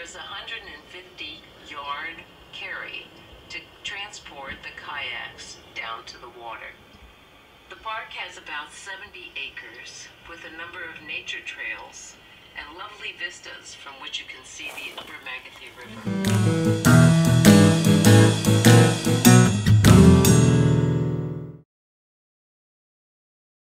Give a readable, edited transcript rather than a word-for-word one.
is a 150-yard carry to transport the kayaks down to the water. The park has about 70 acres with a number of nature trails and lovely vistas from which you can see the upper Magothy River.